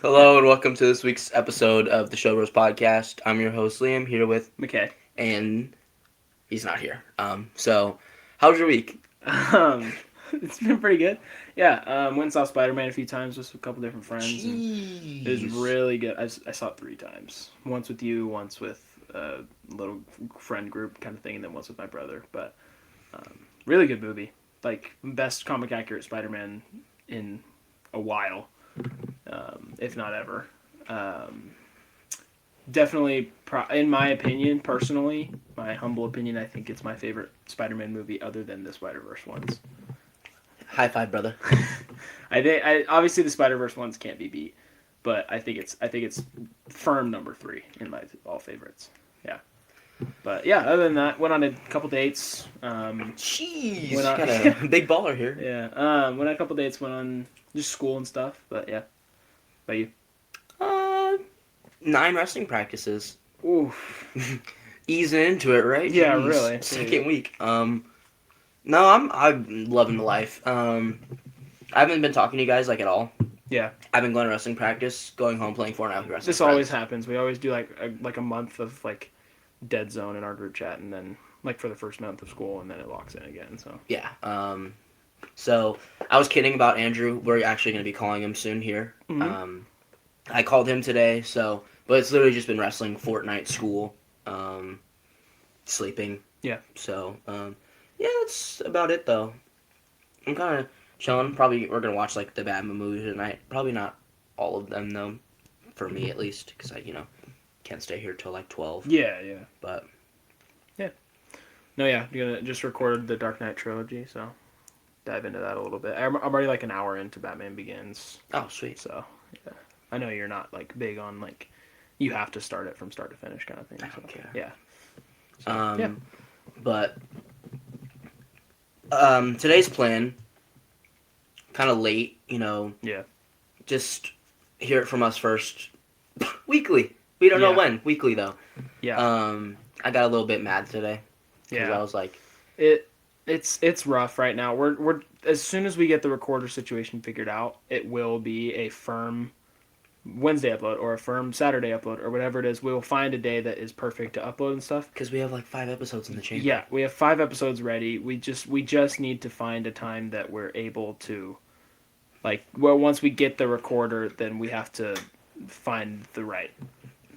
Hello and welcome to this week's episode of the Show Bros Podcast. I'm your host Liam, here with McKay. and he's not here. So how was your week? Um, it's been pretty good. Yeah, went and saw Spider-Man a few times with a couple different friends, and it was Jeez. really good. I saw it 3 times. Once with you, once with a little friend group kind of thing, and then once with my brother. But really good movie. Like, best comic accurate Spider-Man in a while, if not ever. Um, Definitely, in my opinion, personally, my humble opinion, I think it's my favorite Spider-Man movie other than the Spider-Verse ones. High five, brother. Obviously the Spider-Verse ones can't be beat, but I think it's firm number 3 in my all favorites. Yeah, but yeah, other than that, went on a couple dates. Jeez, Went on, got a big baller here. yeah, went on a couple dates. Went on just school and stuff. But yeah, about you? Uh, 9 wrestling practices. Oof. Easing into it, right? Yeah, Jeez. really. Second week. No, I'm loving the life. I haven't been talking to you guys like at all. Yeah. I've been going to wrestling practice, going home playing Fortnite with wrestling This friends. always happens. We always do like a month of like dead zone in our group chat, and then like for the first month of school, and then it locks in again. So Yeah. So I was kidding about Andrew. We're actually going to be calling him soon here. Mhm. I called him today. But it's literally just been wrestling, Fortnite, school, sleeping. Yeah. So yeah, that's about it though. I'm kind of chilling. Probably we're gonna watch like the Batman movie tonight. Probably not all of them though, for me at least, because I can't stay here till like 12. Yeah, But no, yeah, you're gonna just record the Dark Knight trilogy, so dive into that a little bit. I'm already like an hour into Batman Begins, oh sweet. so yeah. I know you're not like big on like you have to start it from start to finish kind of thing. I So, don't care. yeah. So, yeah. But today's plan, kind of late, Yeah. just hear it from us first. Weekly. We don't know Yeah. when. Weekly though. Yeah. I got a little bit mad today because Yeah. I was like, It's rough right now. We're as soon as we get the recorder situation figured out, it will be a firm Wednesday upload or a firm Saturday upload or whatever it is. We will find a day that is perfect to upload and stuff. because we have like 5 episodes in the chamber. Yeah, we have 5 episodes ready. We just need to find a time that we're able to, like, well, once we get the recorder, then we have to find the right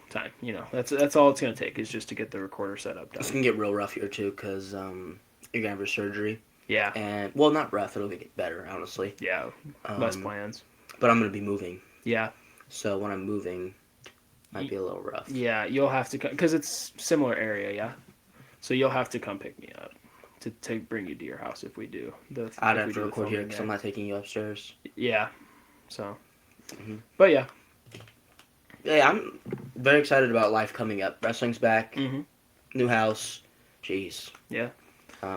time. That's all it's gonna take is just to get the recorder set up It's done. gonna get real rough here too because you're gonna have your surgery Yeah, and well, not rough. It'll get better, honestly. yeah, less Um, plans. but I'm gonna be moving, Yeah, so when I'm moving, might be a little rough. yeah, you'll have to because it's similar area. Yeah, so you'll have to come pick me up to bring you to your house if we do I'd if have we to do the record here filming because there. I'm not taking you upstairs. Yeah, so, Mhm. but yeah. Yeah, I'm very excited about life coming up. Wrestling's back, Mm-hmm. new house. Jeez. Yeah.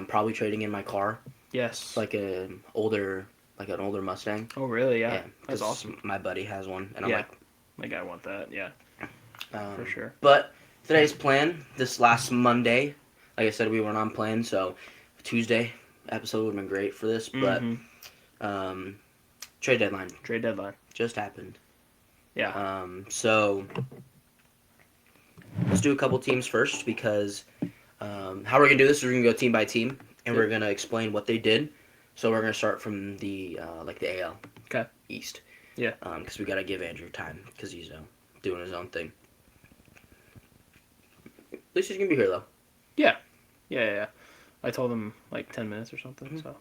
Probably trading in my car. Yes. It's like an older Mustang. Oh, really? Yeah. That's 'cause awesome. My buddy has one, and Yeah. Like, I want that. Yeah, I'm like, for sure. But today's plan, this last Monday, like I said, we weren't on plan, so Tuesday episode would have been great for this. But um, trade deadline Trade deadline. just happened. Yeah. So let's do a couple teams first because how we're gonna do this is we're gonna go team by team and we're gonna explain what they did. So we're gonna start from the the AL Okay. East. Yeah. Because we gotta give Andrew time because he's doing his own thing. At least he's gonna be here though. Yeah. I told him like 10 minutes or something. Mhm. So,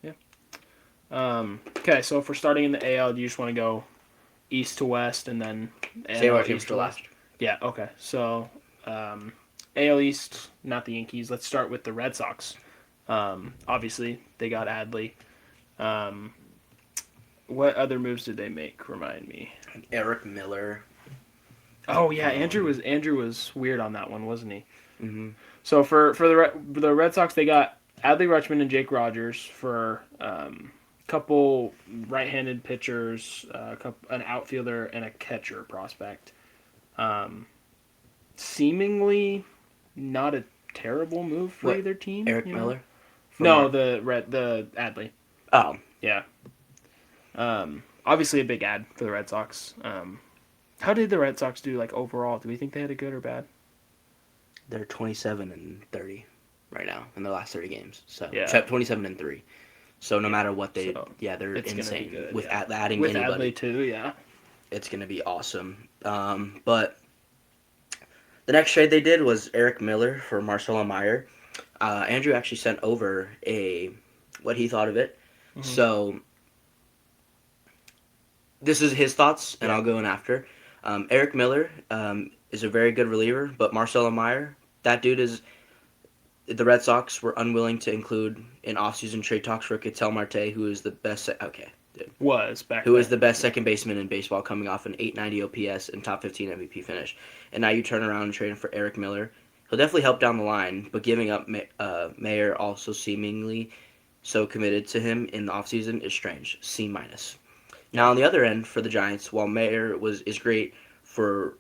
yeah. Okay. So if we're starting in the AL, do you just want to go east to west and then Say NL our teams east for to last. west? Yeah. Okay. So, AL East, not the Yankees. Let's start with the Red Sox. Obviously, they got Adley. What other moves did they make? Remind me. Eric Miller. Oh yeah, Andrew was weird on that one, wasn't he? Mm-hmm. So for the Red Sox, they got Adley Rutschman and Jake Rogers for couple right-handed pitchers, an outfielder, and a catcher prospect. Seemingly not a terrible move for What, either team. Eric Miller. No, the Adley. Oh, Yeah. obviously a big ad for the Red Sox. How did the Red Sox do, like, overall? Do we think they had a good or bad? They're 27-30 right now in the last 30 games. So Yeah. 27-3. So no matter what they, so they're it's gonna be insane good, with yeah. adding With anybody. Adley too, yeah. It's gonna be awesome. But the next trade they did was Eric Miller for Marcelo Meyer. Andrew actually sent over what he thought of it. Mhm. So this is his thoughts, and Yeah. I'll go in after. Eric Miller is a very good reliever, but Marcelo Meyer, that dude is. The Red Sox were unwilling to include in offseason trade talks for Ketel Marte, who is the best. Was back Who then. is the best second baseman in baseball, coming off an 890 OPS and top 15 MVP finish. And now you turn around and trade him for Eric Miller. He'll definitely help down the line, but giving up Mayer, also seemingly so committed to him in the offseason, is strange. C-. Now on the other end for the Giants, while Miller is great for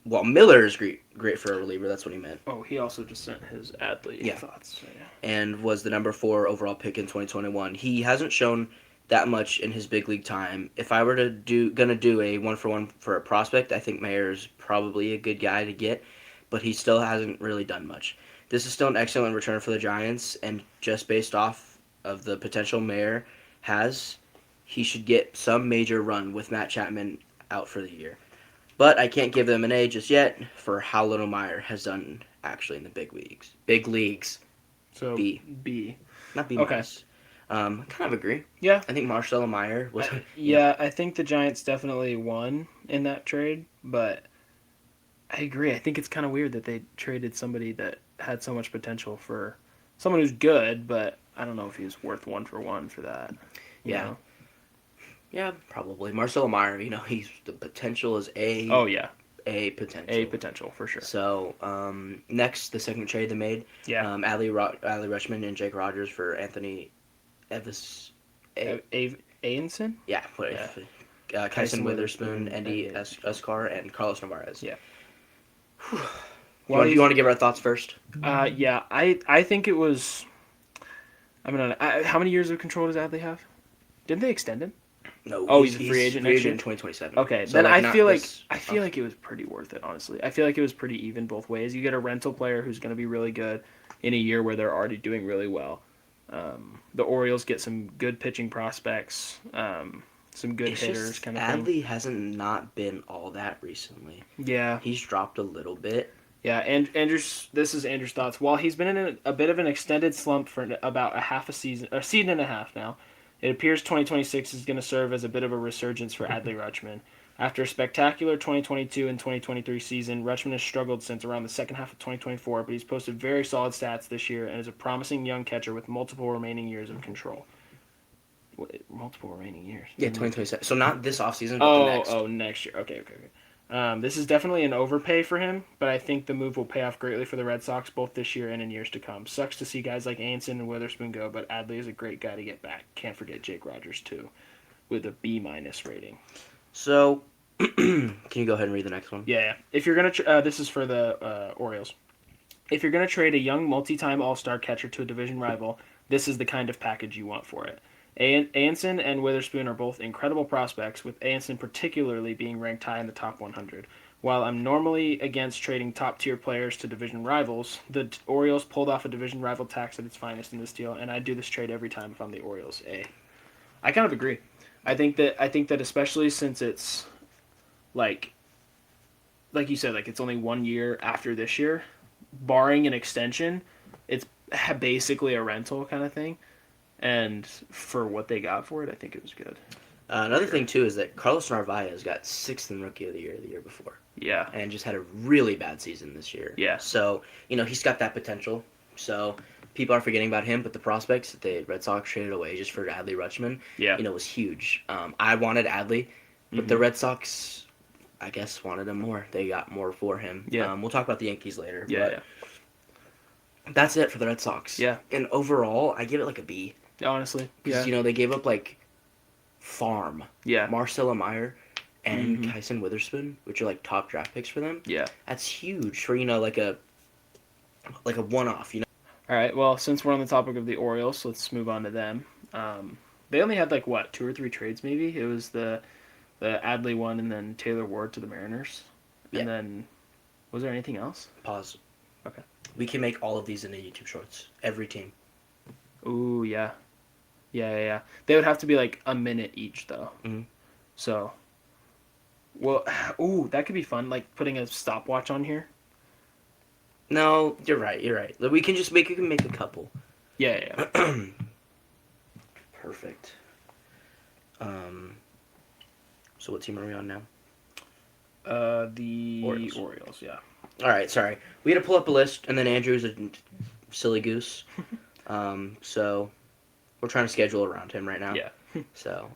a reliever, that's what he meant. Oh, he also just sent his Adley thoughts. So, yeah. And was the number 4 overall pick in 2021. He hasn't shown that much in his big league time. If I were to do a 1-for-1 for a prospect, I think Mayer's probably a good guy to get, but he still hasn't really done much. This is still an excellent return for the Giants, and just based off of the potential Mayer has, he should get some major run with Matt Chapman out for the year. But I can't give them an A just yet for how little Meyer has done actually in the big leagues. Big leagues. So B. Not B Okay. minus. Kind of agree. Yeah. I think Marcelo Meyer was. I think the Giants definitely won in that trade, but I agree. I think it's kind of weird that they traded somebody that had so much potential for someone who's good, but I don't know if he's worth 1-for-1 for that. you Yeah. know? Yeah, probably. Marcelo Meyer, he's the potential is A. Oh, yeah. A potential. A potential, for sure. So, next, the second trade they made. Yeah. Adley Rutschman and Jake Rogers for Anthony Evis. Aenson? Yeah. Kyson Witherspoon, Andy and Escar, and Carlos Navarez. Yeah. You want to give our thoughts first? Yeah. I think it was. I mean, how many years of control does Adley have? Didn't they extend him? No. Oh, he's a free agent next year? in 2027. Okay, So, then I not feel this- like it was pretty worth it. Honestly, I feel like it was pretty even both ways. You get a rental player who's going to be really good in a year where they're already doing really well. The Orioles get some good pitching prospects, some good hitters, just, kind of thing. Adley hasn't not been all that recently. Yeah, He's dropped a little bit. yeah. And this is Andrew's thoughts. While he's been in a bit of an extended slump for about a season and a half now, it appears 2026 is going to serve as a bit of a resurgence for Adley Rutschman. After a spectacular 2022 and 2023 season, Rutschman has struggled since around the second half of 2024, but he's posted very solid stats this year and is a promising young catcher with multiple remaining years of control. Multiple remaining years? Yeah, 2027. So not this offseason, but the next. Next year. Okay. This is definitely an overpay for him, but I think the move will pay off greatly for the Red Sox both this year and in years to come. Sucks to see guys like Aenson and Witherspoon go, but Adley is a great guy to get back. Can't forget Jake Rogers, too, with a B- rating. So, can you go ahead and read the next one? Yeah. If you're going to... this is for the Orioles. If you're going to trade a young multi-time all-star catcher to a division rival, this is the kind of package you want for it. Aenson and Witherspoon are both incredible prospects, with Aenson particularly being ranked high in the top 100. While I'm normally against trading top-tier players to division rivals, the Orioles pulled off a division rival tax at its finest in this deal, and I'd do this trade every time if I'm the Orioles. I kind of agree. I think that especially since it's like you said, like it's only 1 year after this year, barring an extension, it's basically a rental kind of thing. And for what they got for it, I think it was good. Another thing, too, is that Carlos Narvaez got 6th in Rookie of the Year the year before. Yeah. And just had a really bad season this year. Yeah. So, he's got that potential. So, people are forgetting about him, but the prospects that the Red Sox traded away just for Adley Rutschman, was huge. I wanted Adley, but the Red Sox, I guess, wanted him more. They got more for him. Yeah. We'll talk about the Yankees later. Yeah. That's it for the Red Sox. Yeah. And overall, I give it like a B. Honestly. Because, they gave up, Farm, Marcelo Meyer, and Kyson Witherspoon, which are, top draft picks for them. Yeah. That's huge for, like a one-off, All right, well, since we're on the topic of the Orioles, let's move on to them. They only had like what 2 or 3 trades maybe. It was the Adley one, and then Taylor Ward to the Mariners, Yeah. and then was there anything else? Pause. Okay. We can make all of these into YouTube shorts. Every team. Ooh, yeah. Yeah. They would have to be like a minute each though. Mhm. So, well, ooh, that could be fun. Like putting a stopwatch on here. No, you're right. You're right. We can just make. We can make a couple. Yeah. Perfect. So what team are we on now? The Orioles. Orioles. Yeah. All right. Sorry, we had to pull up a list, and then Andrew's a silly goose. So we're trying to schedule around him right now. Yeah. So.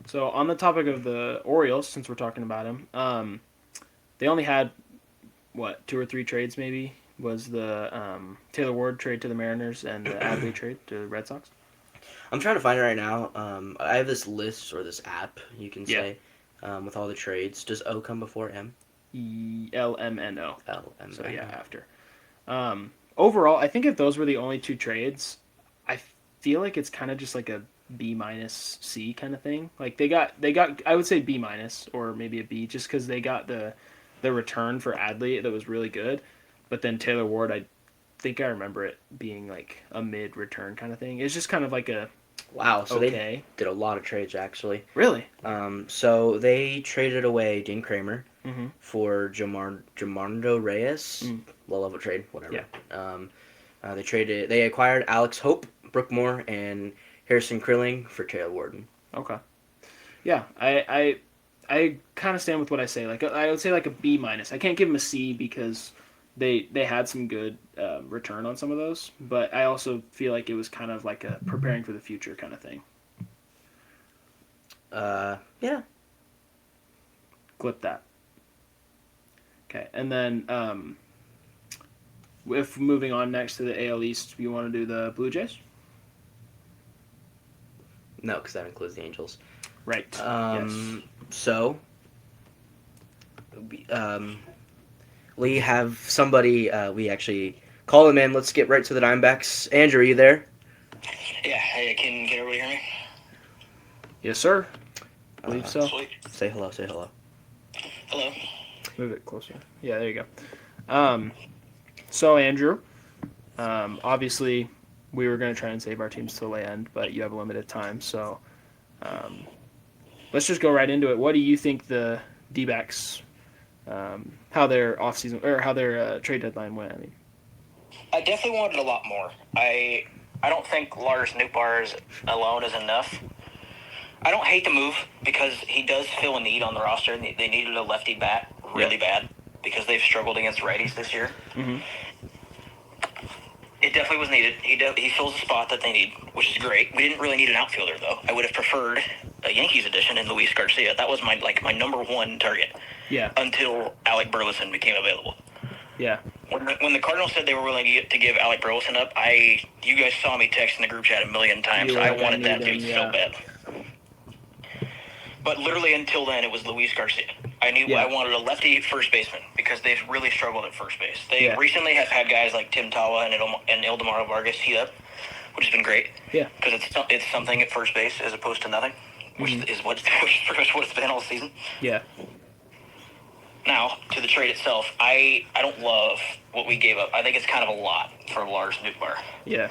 So on the topic of the Orioles, since we're talking about them, they only had what 2 or 3 trades maybe. Was the Taylor Ward trade to the Mariners and the Adley trade to the Red Sox? I'm trying to find it right now. I have this list or this app, you can Yeah. say, with all the trades. Does O come before M? LMNO. L M. So yeah, after. Overall, I think if those were the only 2 trades, I feel like it's kind of just like a B minus C kind of thing. Like they got I would say B minus or maybe a B just because they got the return for Adley that was really good, but then Taylor Ward, I think I remember it being like a mid return kind of thing. It's just kind of like a Wow. So okay. they did a lot of trades actually. Really? So they traded away Dean Kramer Mm-hmm. for Jamardo Reyes. Low level trade, whatever. Yeah. They acquired Alex Hope, Brooke Moore, and Harrison Krilling for Taylor Warden. Okay. Yeah, I kind of stand with what I say. Like I would say like a B minus. I can't give them a C because they had some good return on some of those, but I also feel like it was kind of like a preparing for the future kind of thing. Yeah. Clip that. Okay, and then if moving on next to the AL East, you want to do the Blue Jays? No, because that includes the Angels. Right. Yes. So, we have somebody. We actually call him in. Let's get right to the Diamondbacks. Andrew, are you there? Yeah, hey, can everybody hear me? Yes, sir. I believe so. Sweet. Say hello. Say hello. Hello. Move it closer. Yeah, there you go. So Andrew, obviously we were going to try and save our teams till the end, but you have a limited time, so let's just go right into it. What do you think the D-backs, how their offseason or how their trade deadline went? I mean, I definitely wanted a lot more. I don't think Lars Nootbaar alone is enough. I don't hate the move because he does fill a need on the roster. They needed a lefty bat really bad because they've struggled against righties this year. Mm-hmm. It definitely was needed. He fills a spot that they need, which is great. We didn't really need an outfielder though. I would have preferred a Yankees addition in Luis Garcia. That was my number one target. Yeah. Until Alec Burleson became available. Yeah. When the Cardinals said they were willing to give Alec Burleson up, you guys saw me text in the group chat a million times. I wanted that dude so bad. But literally until then, it was Luis Garcia. I knew I wanted a lefty first baseman because they've really struggled at first base. They recently have had guys like Tim Tawa and Ildemaro Vargas heat up, which has been great. Yeah. Because it's something at first base as opposed to nothing, which is pretty much what it's been all season. Yeah. Now, to the trade itself, I don't love what we gave up. I think it's kind of a lot for Lars Nootbaar. Yeah.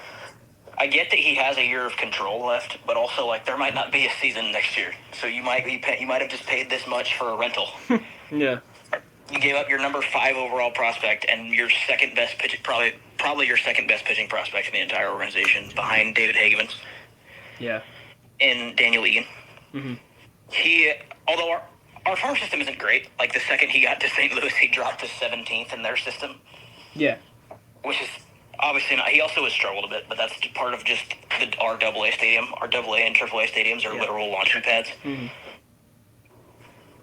I get that he has a year of control left, but also there might not be a season next year, so you might have just paid this much for a rental. Yeah. You gave up your number 5 overall prospect and your second best pitch, probably your second best pitching prospect in the entire organization, behind David Hageman. Yeah. And Daniel Egan. Mm-hmm. Although our farm system isn't great. Like the second he got to St. Louis, he dropped to 17th in their system. Yeah. Which is obviously not. He also has struggled a bit, but that's part of just our AA stadium. Our AA and AAA stadiums are literal launching pads. Mm-hmm.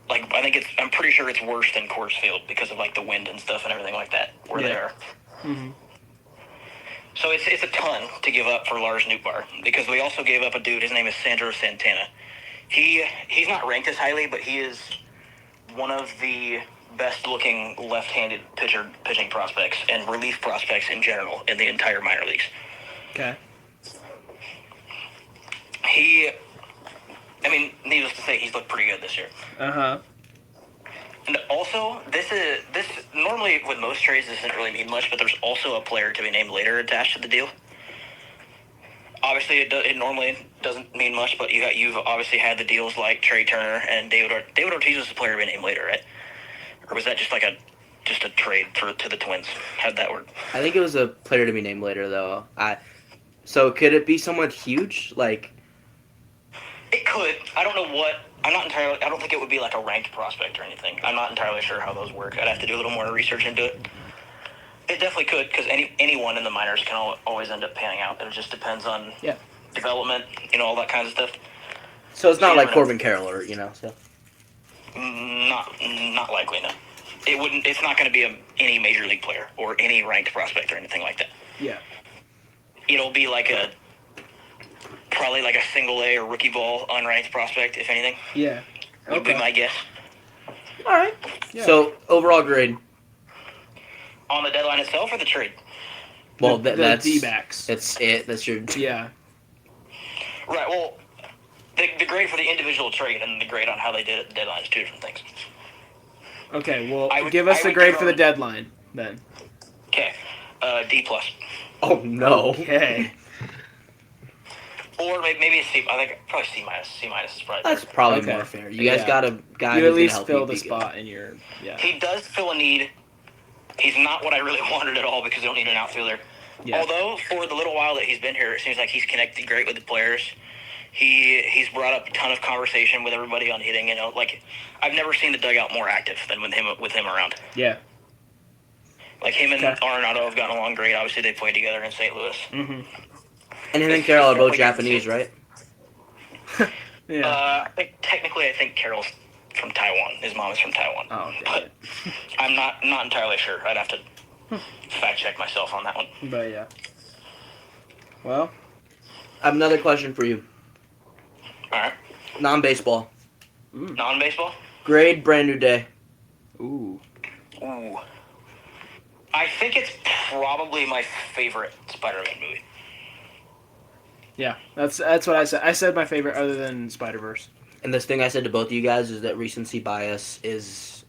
I'm pretty sure it's worse than Coors Field because of the wind and stuff and everything like that where they are. Mm-hmm. So it's a ton to give up for Lars Nootbaar because we also gave up a dude. His name is Sandro Santana. He's not ranked as highly, but he is one of the best-looking left-handed pitching prospects and relief prospects in general in the entire minor leagues. Okay. Needless to say, he's looked pretty good this year. Uh-huh. And also, this normally with most trades this doesn't really mean much, but there's also a player to be named later attached to the deal. Obviously, it normally doesn't mean much, but you've obviously had the deals like Trey Turner and David Ortiz was a player to be named later, right? Or was that just like a trade to the Twins? How'd that work? I think it was a player to be named later, though. So could it be someone huge? Like, It could. I don't know what. I'm not entirely. I don't think it would be like a ranked prospect or anything. I'm not entirely sure how those work. I'd have to do a little more research into it. It definitely could, because anyone in the minors can always end up panning out. It just depends on development, all that kind of stuff. so it's not You like never know. Corbin Carroll, or so. Not likely. No, it wouldn't. It's not going to be any major league player or any ranked prospect or anything like that. Yeah. It'll be probably like a single A or rookie ball unranked prospect, if anything. Yeah. Would be my guess. All right. Yeah. So overall grade. On the deadline itself or the trade? Well, the that's D-backs. That's it. That's your. Yeah. Right. Well, the grade for the individual trade and the grade on how they did it at the deadline is two different things. Okay, well, I would- give us I the would grade give for the them- deadline, then. Okay. D plus. Oh no. Okay. Or maybe a C. I think probably C minus. C minus is probably. That's probably Okay. more fair. You guys Yeah. got a guy You who's at least gonna help fill you the be good. spot in your... Yeah. He does fill a need. He's not what I really wanted at all because they don't need an outfielder. Yeah. Although for the little while that he's been here, it seems like he's connected great with the players. He's brought up a ton of conversation with everybody on hitting. I've never seen the dugout more active than with him around. Yeah. Like him and Okay. Arenado have gotten along great. Obviously, they played together in St. Louis. Mm-hmm. And him and Carroll are both Japanese, right? Yeah. I think Carroll's from Taiwan. His mom is from Taiwan. Oh, dang But it. I'm not entirely sure. I'd have to fact check myself on that one. But, yeah. Well, I have another question for you. All right. Non-baseball. Non-baseball? Grade Brand New Day. ooh. Ooh. I think it's probably my favorite Spider-Man movie. Yeah, that's what I said. I said my favorite other than Spider-Verse. And this thing I said to both of you guys is that recency bias is...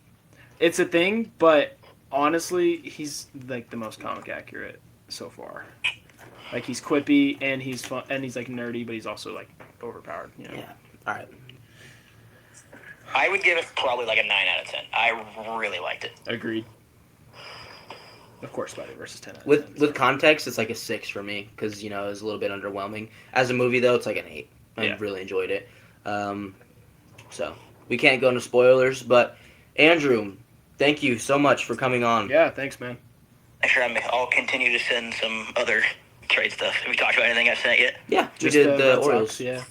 It's a thing, but honestly, he's like the most comic accurate so far. Like he's quippy and he's fun and he's like nerdy, but he's also like overpowered. Yeah. All right. I would give it probably like a 9 out of 10. I really liked it. Agreed. Of course, Spider-Verse is 10 out of 10. With context, it's like a 6 for me because, it was a little bit underwhelming. As a movie, though, it's like an 8. I Yeah. really enjoyed it. So, we can't go into spoilers, but Andrew, thank you so much for coming on. Yeah, thanks, man. Sure, I'll continue to send some other trade stuff. Have we talked about anything I've sent yet? Yeah, we Just did the Red Orioles. Sox, yeah.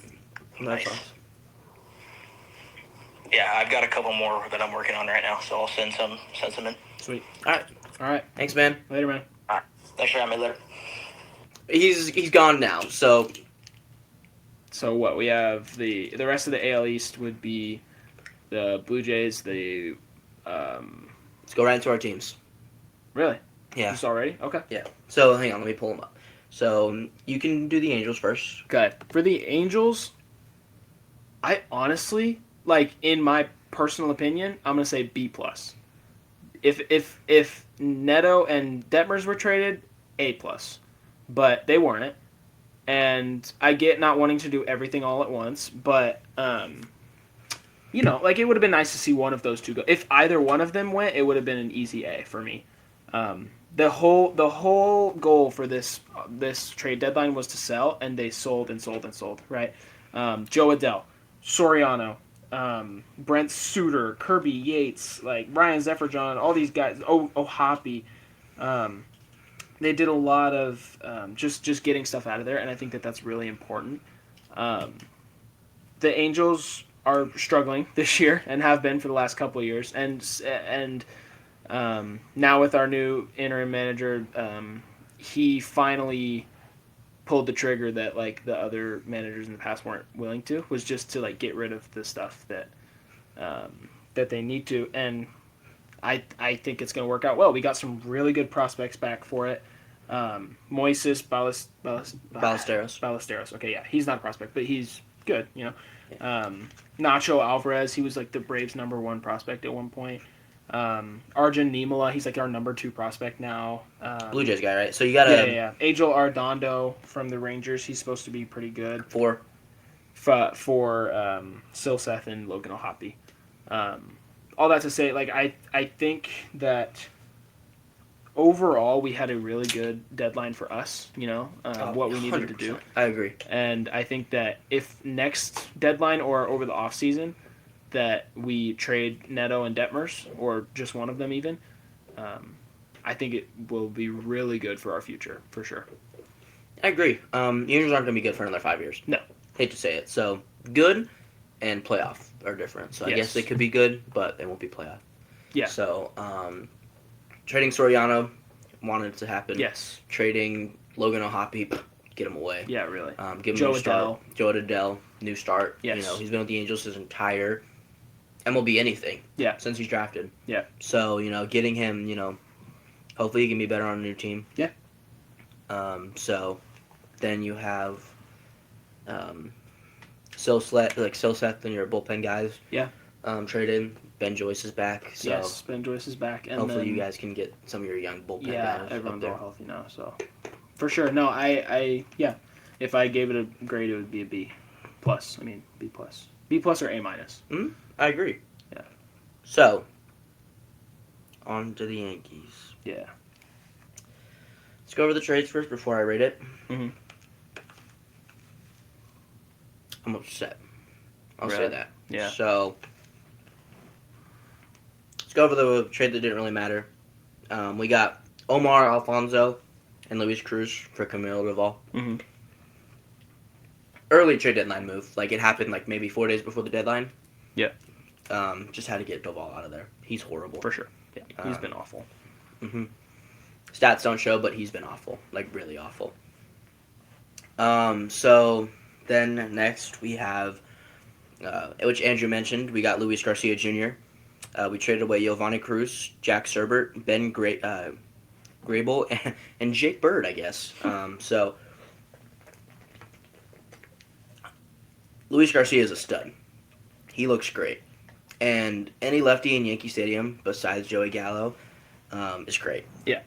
Nice. Red Sox. Yeah, I've got a couple more that I'm working on right now, so I'll send some in. Sweet. All right. All right. Thanks, man. Later, man. Thanks for having me later. He's gone now, so So what we have the rest of the AL East would be the Blue Jays. The let's go right into our teams. really Yeah. just already okay. Yeah. So, hang on, let me pull them up. So, you can do the Angels first. Okay. For the Angels, I honestly like in my personal opinion, I'm gonna say B plus. If Neto and Detmers were traded, A plus, but they weren't. And I get not wanting to do everything all at once, but like it would have been nice to see one of those two go. If either one of them went, it would have been an easy A for me. The whole goal for this trade deadline was to sell, and they sold and sold and sold. Right, Joe Adell, Soriano, Brent Suter, Kirby Yates, like Ryan Zefferjon, all these guys. Hoppy. They did a lot of just getting stuff out of there, and I think that's really important. The Angels are struggling this year and have been for the last couple of years, and now with our new interim manager, he finally pulled the trigger that like the other managers in the past weren't willing to, was just to like get rid of the stuff that they need to, and I think it's going to work out well. We got some really good prospects back for it. Moises Ballesteros. Okay, yeah, he's not a prospect, but he's good. Nacho Alvarez, he was like the Braves' #1 prospect at one point. Arjun Nimala, he's like our #2 prospect now. Blue Jays guy, right? So you got yeah. Angel Ardondo from the Rangers, he's supposed to be pretty good. for For Silseth and Logan O'Hoppe. All that to say, like I think that overall we had a really good deadline for us. What we needed to do. 100%. I agree. And I think that if next deadline or over the off season that we trade Neto and Detmers or just one of them even, I think it will be really good for our future for sure. I agree. Unions aren't going to be good for another 5 years. No. Hate to say it. So good and playoff are different. So I Yes. guess they could be good, but they won't be playoff. Yeah. So trading Soriano wanted it to happen. Yes. Trading Logan O'Hoppe, get him away. Yeah, really. Give him Joe a new start. Joe Adell, new start. Yes. He's been with the Angels his entire MLB anything. Yeah. Since he's drafted. Yeah. So, getting him, hopefully he can be better on a new team. Yeah. So then you have Silseth and your bullpen guys. Yeah. Traded. Ben Joyce is back. So Yes, Ben Joyce is back. And hopefully then, you guys can get some of your young bullpen yeah, guys everyone's up all there. healthy now, so for sure. No, I if I gave it a grade, it would be a B plus. I mean B plus, B plus or A minus. I agree. Yeah. So on to the Yankees. Yeah. Let's go over the trades first before I rate it. Mhm. I'm upset. I'll Really? say that. Yeah. So let's go over the trade that didn't really matter. We got Omar Alfonso and Luis Cruz for Camilo Doval. Mhm. Early trade deadline move. Like it happened like maybe 4 days before the deadline. Yeah. Just had to get Doval out of there. He's horrible. For sure. Yeah. He's been awful. hmm Stats don't show, but he's been awful. Like really awful. So then next we have, which Andrew mentioned, we got Luis Garcia Jr. We traded away Giovanni Cruz, Jack Serbert, Ben Grable, and Jake Bird, I guess. So Luis Garcia is a stud. He looks great. And any lefty in Yankee Stadium besides Joey Gallo is great. Yeah.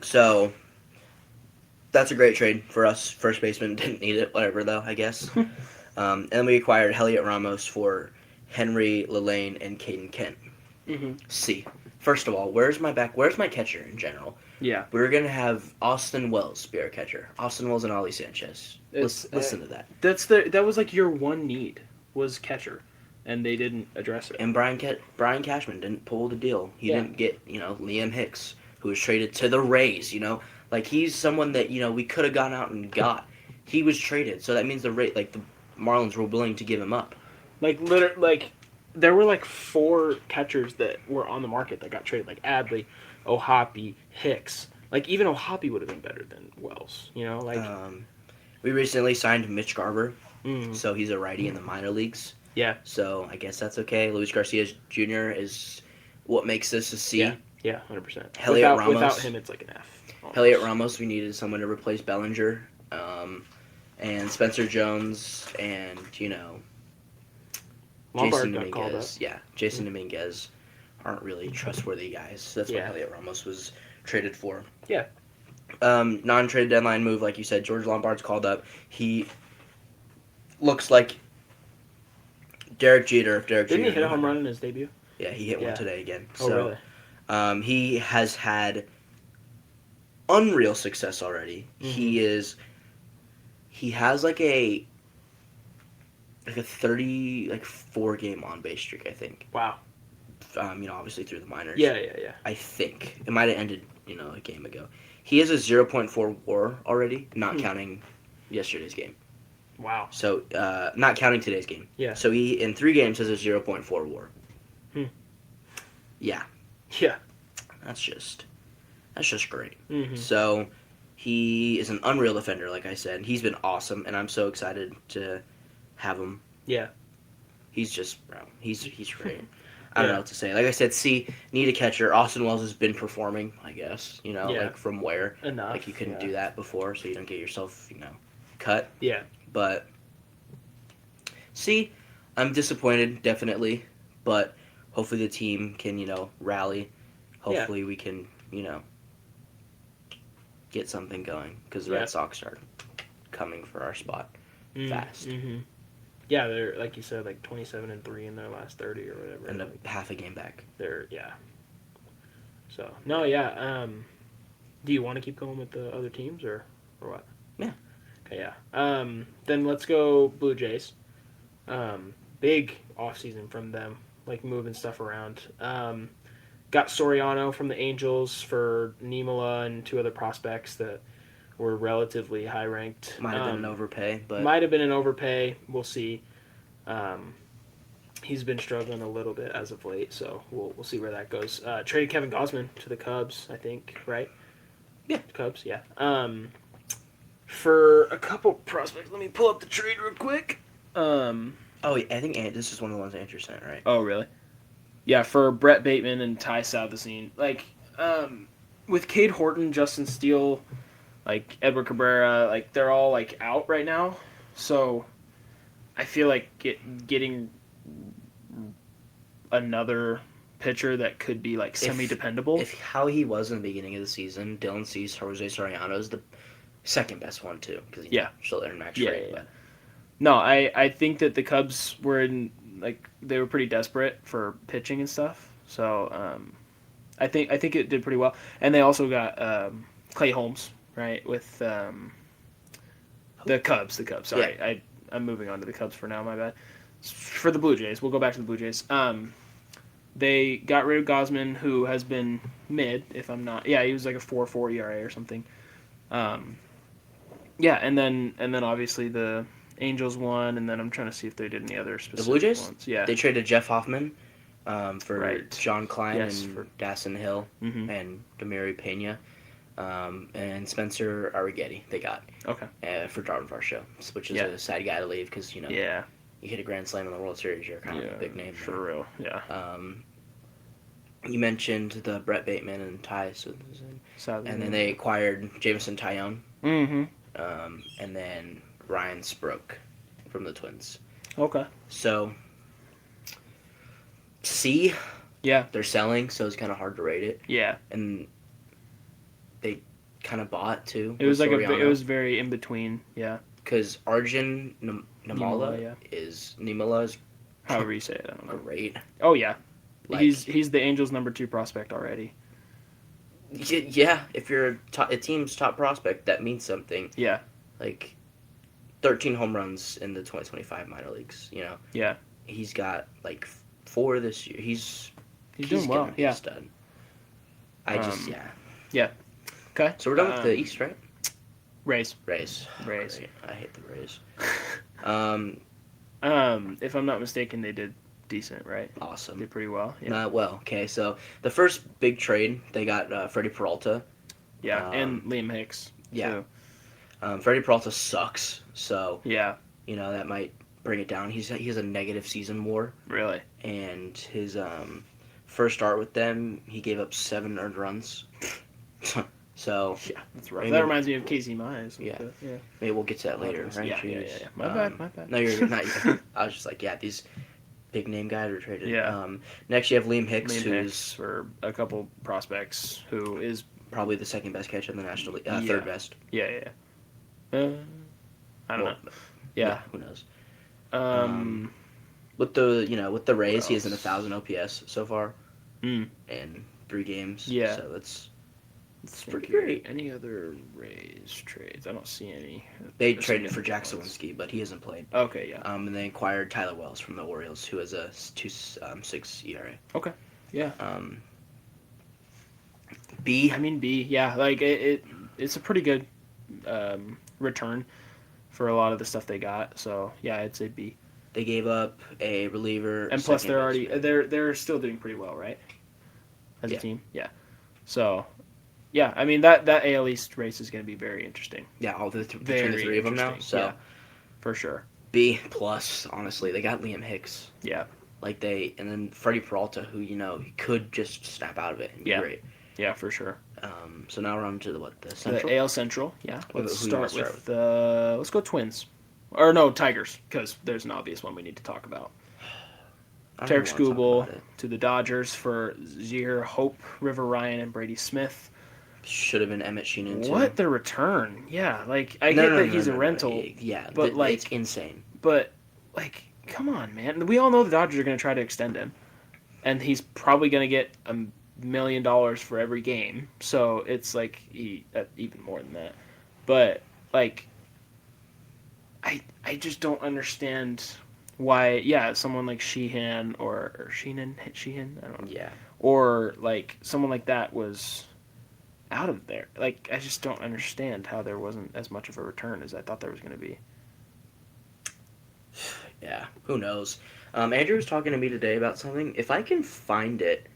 So that's a great trade for us. First baseman didn't need it, whatever though, I guess. And then we acquired Heliot Ramos for Henry Lillane and Caden Kent. Mm-hmm. See, first of all, where's my catcher in general? Yeah. We're gonna have Austin Wells be our catcher. Austin Wells and Ollie Sanchez. Listen to that. That was like your one need was catcher, and they didn't address it. And Brian Cashman didn't pull the deal. He Yeah. didn't get Liam Hicks, who was traded to the Rays. Like he's someone that we could have gone out and got. He was traded, so that means the Marlins were willing to give him up. There were like 4 catchers that were on the market that got traded, like Adley, O'Hoppe, Hicks. Like even O'Hoppe would have been better than Wells. We recently signed Mitch Garver, Mhm. so he's a righty in the minor leagues. Yeah. So I guess that's okay. Luis Garcia Jr. is what makes this a C. Yeah, 100%. Heliot Without Ramos. him, it's like an F. almost. Heliot Ramos, we needed someone to replace Bellinger, and Spencer Jones, and Lombard Jason got called up. Dominguez. Yeah, Jason Dominguez aren't really trustworthy guys. So that's what Yeah. Heliot Ramos was traded for. Yeah. Non-trade deadline move, like you said, George Lombard's called up. He looks like Derek Jeter. If Derek Didn't Jeter he hit a home run in his debut? Yeah, he hit Yeah. one today again. Oh, So, really? he has had unreal success already. Mhm. He has like a 34 game on base streak, I think. Wow. Obviously through the minors. Yeah. I think it might have ended, a game ago. He has a 0.4 WAR already, not counting yesterday's game. Wow. So, not counting today's game. Yeah. So he in 3 games has a 0.4 WAR. Yeah. Yeah. That's just great. Mm-hmm. So he is an unreal defender, like I said. He's been awesome, and I'm so excited to have him. Yeah. He's great. I don't Yeah. know what to say. Like I said, C, need a catcher. Austin Wells has been performing, I guess. You know, Yeah. like from where. Enough. Like you couldn't yeah. do that before, so you don't get yourself, cut. Yeah. But C, I'm disappointed, definitely. But hopefully the team can, rally. Hopefully we can, get something going because the Yeah. Red Sox are coming for our spot fast. Mm-hmm. Yeah, they're like you said, like 27-3 in their last 30 or whatever. And like, half a game back. they're So no, yeah. Do you want to keep going with the other teams or what? Yeah. Okay, yeah. Then let's go Blue Jays. Big offseason from them, like moving stuff around. Got Soriano from the Angels for Niemela and 2 other prospects that were relatively high ranked. Might have been an overpay, but Might have been an overpay. We'll see. He's been struggling a little bit as of late, so we'll see where that goes. Traded Kevin Gausman to the Cubs, I think, right? Yeah. Cubs, yeah. For a couple prospects, let me pull up the trade real quick. oh, yeah, I think this is one of the ones Andrew sent, right? Oh, really? Yeah, for Brett Bateman and Ty Salvazine. Like, with Cade Horton, Justin Steele, like Edward Cabrera, like they're all like out right now. So I feel like getting another pitcher that could be like semi-dependable. If how he was in the beginning of the season, Dylan Cease, Jose Soriano is the second best one too, because he's still there in max rate. But No, I think that the Cubs were in they were pretty desperate for pitching and stuff. So I think it did pretty well, and they also got Clay Holmes, right, with the Cubs. The Cubs. Sorry, I'm moving on to the Cubs for now. My bad. For the Blue Jays, we'll go back to the Blue Jays. They got rid of Gausman, who has been mid, if I'm not. Yeah, he was like a 4.4 ERA or something. Yeah, and then obviously the Angels won, and then I'm trying to see if they did any other specific the Blue Jays ones. Yeah, they traded Jeff Hoffman for John Klein Yes, and for- Dasson Hill Mhm. and Demary Pena and Spencer Arrighetti. They got for Darwin Varsho, which is a sad guy to leave because you hit a grand slam in the World Series. You're kind of a big name for real. Yeah, You mentioned the Brett Bateman and Ty, and then they acquired Jameson Tyone, Mm-hmm. and then Ryan Sproke from the Twins. Okay. So, C, Yeah. they're selling, so it's kind of hard to rate it. Yeah. And they kind of bought too. It was with like Soriano, it was very in between. Yeah. because Arjun Nimala Nimala, Nimala is However you say it, I don't know. great. Oh yeah, Like- he's the Angels' number 2 prospect already. Yeah, if you're a team's top prospect, that means something. Yeah. Like 13 home runs in the 2025 minor leagues. Yeah. He's got like 4 this year. He's doing well. gonna be Yeah. a stud. I just Okay. So we're done with the East, right? Rays. Rays. Rays. Great. I hate the Rays. If I'm not mistaken, they did decent, right? Awesome. Did pretty well. Yeah. Okay, so the first big trade, they got Freddie Peralta. Yeah, and Liam Hicks. Yeah. too. Freddie Peralta sucks, so Yeah. that might bring it down. He has a negative season WAR, Really. and his first start with them, he gave up 7 earned runs. So Yeah, that's right. Maybe- That reminds me of Casey Mize. Yeah. Yeah. maybe we'll get to that later, right? Yeah, yeah, Jeez. yeah. My bad. No, you're not. I was just like, these big name guys are traded. Yeah. Next, you have Liam Hicks, Liam who's Hicks for a couple prospects who is probably the second best catcher in the National League, Yeah. third best. yeah. I don't know. Yeah. Who knows? Um. With the Rays, he has an else? 1,000 OPS so far Mm. in 3 games. Yeah. So that's It's pretty great. Any other Rays trades? I don't see any. they There's traded for significant Jack ones. Sawinski, but he hasn't played. Okay, yeah. And they acquired Tyler Wells from the Orioles, who has a 2.6 ERA. Okay. Yeah. B. I mean, B. Yeah, like it's a pretty good return for a lot of the stuff they got. So yeah, I'd say B. They gave up a reliever, And plus, second they're already baseman. they're still doing pretty well, right? As Yeah. a team, yeah. So, yeah, I mean that AL East race is going to be very interesting. all between Very the 3 of them now. interesting, So yeah. For sure. B plus, honestly, they got Liam Hicks. Yeah. and then Freddie Peralta, who he could just snap out of it and be Yeah. great. Yeah, for sure. So now we're on to the Central. The AL Central, yeah. Who Let's you wanna start start with let's go Twins. Or no, Tigers, because there's an obvious one we need to talk about. I don't Tarek even wanna talk Skubal about it. to the Dodgers for Zahir Hope, River Ryan, and Brady Smith. Should have been Emmett Sheehan too. What the return? Yeah, like I No, get no, that no, he's no, a no, rental, Yeah, but, like- it's insane. but like, come on, man. We all know the Dodgers are going to try to extend him, and he's probably going to get $1 million for every game. So it's like even more than that. But like, I just don't understand why. Yeah, someone like Sheehan or Sheehan, I don't know, Yeah. or like someone like that was out of there. Like, I just don't understand how there wasn't as much of a return as I thought there was going to be. Yeah, who knows? Andrew was talking to me today about something. If I can find it,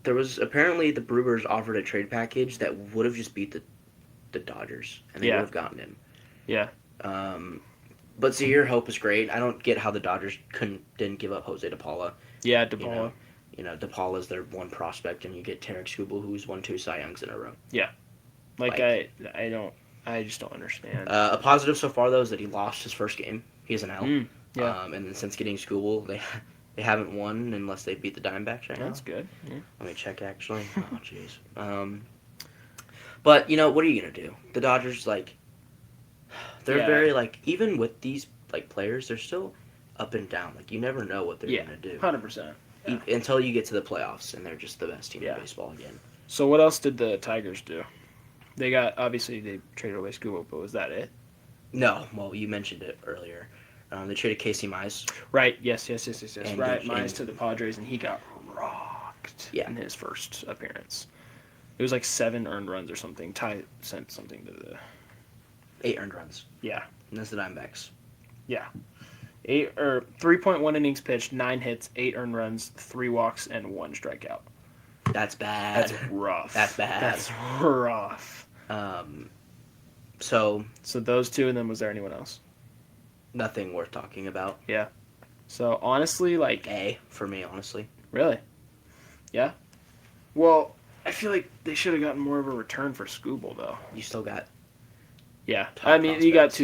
there was apparently the Brewers offered a trade package that would have just beat the Dodgers, and they Yeah. would have gotten him. Yeah. But Zahir Hope is great. I don't get how the Dodgers didn't give up Jose DePaula. Yeah, You DePaula. know, DePaula's their one prospect, and you get Tarek Skubal, who's won 2 Cy Youngs in a row. Like, I just don't understand. A positive so far though is that he lost his first game. He has an L. Yeah. And then since getting Skubal, they haven't won unless they beat the Diamondbacks right That's now. good. Yeah. Let me check actually. Oh jeez. But what are you gonna do? The Dodgers they're Yeah. very even with these players, they're still up and down. You never know what they're Yeah. gonna do 100%. Yeah. until you get to the playoffs, and they're just the best team Yeah. in baseball again. So what else did the Tigers do? They obviously they traded away Skubal, but was that it? No, well you mentioned it earlier. They traded Casey Mize. Right. Yes. And Right. did- Mize and- to the Padres, and he got rocked Yeah. in his first appearance. It was like 7 earned runs or something. Ty sent something to the 8 earned runs. Yeah. And that's the Diamondbacks. 3.1 innings pitched, 9 hits, 8 earned runs, 3 walks, and 1 strikeout. That's bad. That's rough. That's bad. That's rough. So So those two, and then was there anyone else? nothing worth talking about. So honestly, like, A for me, honestly. really? Yeah? Well, I feel like they should have gotten more of a return for Skubal, though. You still got. Yeah. Top I mean, you got prospects.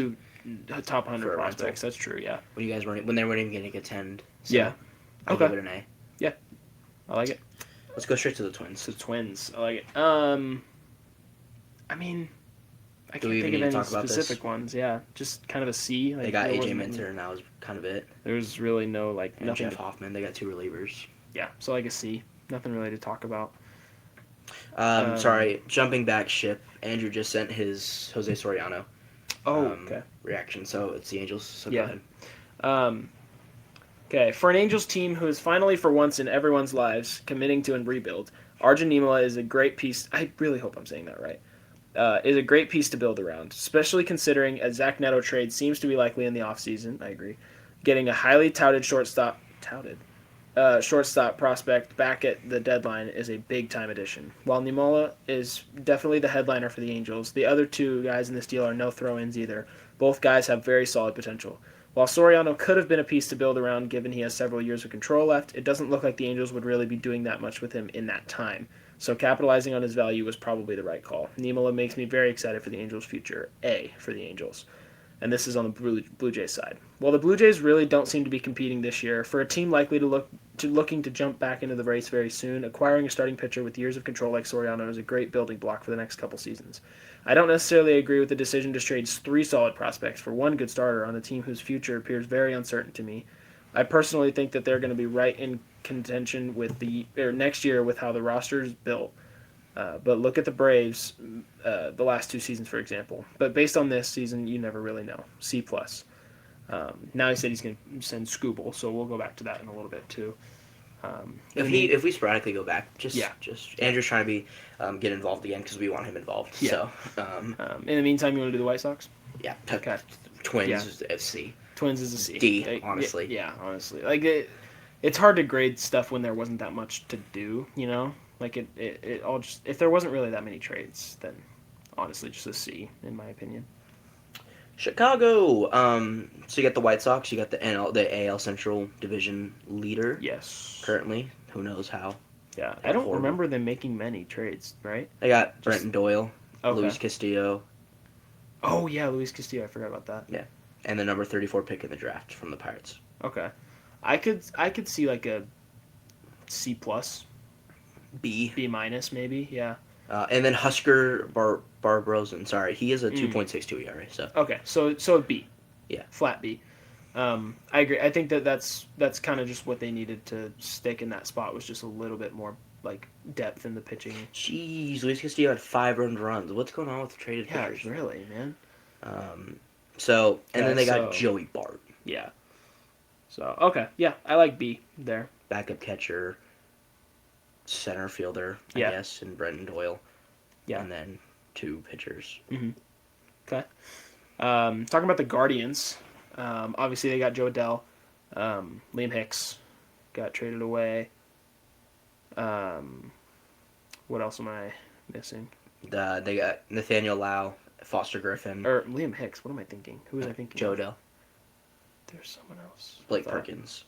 2 top 100 For a rental. prospects. That's true, yeah. When you guys weren't when they weren't even going to contend. So Yeah. I Okay. give it an A. I like it. Let's go straight to the Twins. So Twins. I like it. I mean, I Do can't we think even of need to any talk about this? specific ones. Yeah, just kind of a C. Like, They got there AJ wasn't Minter, and that was kind of it. There was really no And nothing. Jeff Hoffman. They got 2 relievers. Yeah, so like a C. Nothing really to talk about. Sorry, jumping back ship. Andrew just sent his Jose Soriano Okay. reaction, so it's the Angels. So Yeah. go ahead. Okay, for an Angels team who is finally, for once in everyone's lives, committing to a rebuild, Arjun Nimala is a great piece. I really hope I'm saying that right. Is a great piece to build around, especially considering a Zach Neto trade seems to be likely in the offseason. I agree. Getting a highly touted shortstop prospect back at the deadline is a big-time addition. While Nimala is definitely the headliner for the Angels, the other 2 guys in this deal are no throw-ins either. Both guys have very solid potential. While Soriano could have been a piece to build around given he has several years of control left, it doesn't look like the Angels would really be doing that much with him in that time. So capitalizing on his value was probably the right call. Nimala makes me very excited for the Angels' future. A for the Angels. And this is on the Blue Jays side. While the Blue Jays really don't seem to be competing this year, for a team likely looking to jump back into the race very soon, acquiring a starting pitcher with years of control like Soriano is a great building block for the next couple seasons. I don't necessarily agree with the decision to trade 3 solid prospects for 1 good starter on a team whose future appears very uncertain to me. I personally think that they're going to be right in contention with next year with how the roster is built. But look at the Braves, the last 2 seasons, for example. But based on this season, you never really know. C+. Now he said he's going to send Skubal, so we'll go back to that in a little bit too. If we sporadically go back, just Yeah. Andrew's trying to be get involved again because we want him involved. Yeah. So In the meantime, you want to do the White Sox? yeah, Okay. Twins Yeah. is FC. Twins is a C. D, honestly. Yeah, honestly. Like, it's hard to grade stuff when there wasn't that much to do, you know? Like, it all just... If there wasn't really that many trades, then honestly just a C, in my opinion. Chicago. So you got the White Sox. You got the AL Central Division leader Yes. currently. Who knows how? Yeah, They're I don't horrible. remember them making many trades, right? They got Just- Brenton Doyle, Okay. Luis Castillo, Oh yeah, Luis Castillo. I forgot about that. and the number 34 pick in the draft from the Pirates. Okay, I could see like a C plus, B. B minus maybe. Yeah. And then Husker Barbrosen. Sorry, he is a Mm. 2.62 ERA. So Okay, so B. Yeah. Flat B. I agree. I think that's kind of just what they needed to stick in that spot was just a little bit more like depth in the pitching. jeez, Luis Castillo had 5 earned runs. What's going on with the traded Yeah, pitchers? really, man. So and then they got so- Joey Bart, Yeah. So okay, yeah, I like B there. backup catcher, center fielder, I Yeah. guess, and Brenton Doyle. Yeah. And then 2 pitchers. Talking about the Guardians, obviously they got Joe Adele, Liam Hicks got traded away. What else am I missing? They got Nathaniel Lau, Foster Griffin, Or Liam Hicks. What am I thinking? Who was I thinking? Joe of? Dell, There's someone else. Blake Thought- Perkins.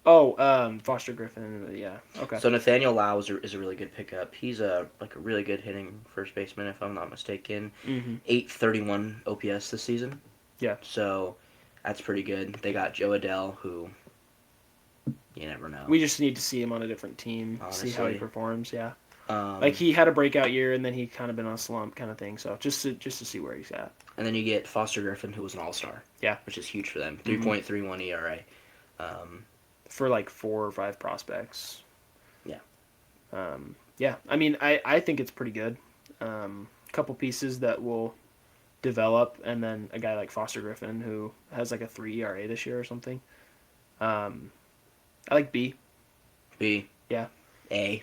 Oh, Foster Griffin. Yeah. Okay. So Nathaniel Lau is a really good pickup. He's a really good hitting first baseman, if I'm not mistaken. Mm-hmm. 831 OPS this season. Yeah. So that's pretty good. They got Joe Adele, who you never know. We just need to see him on a different team, see how he Honestly. performs. Yeah. Um, Like he had a breakout year and then he kind of been on a slump kind of thing. So just to see where he's at. and then you get Foster Griffin, who was an All-Star. Yeah. Which is huge for them. Mhm. 3.31 ERA. For like 4 or 5 prospects. Yeah. Yeah. I mean, I think it's pretty good. Couple pieces that will develop, and then a guy like Foster Griffin who has like a 3 ERA this year or something. I like B. B. Yeah. A.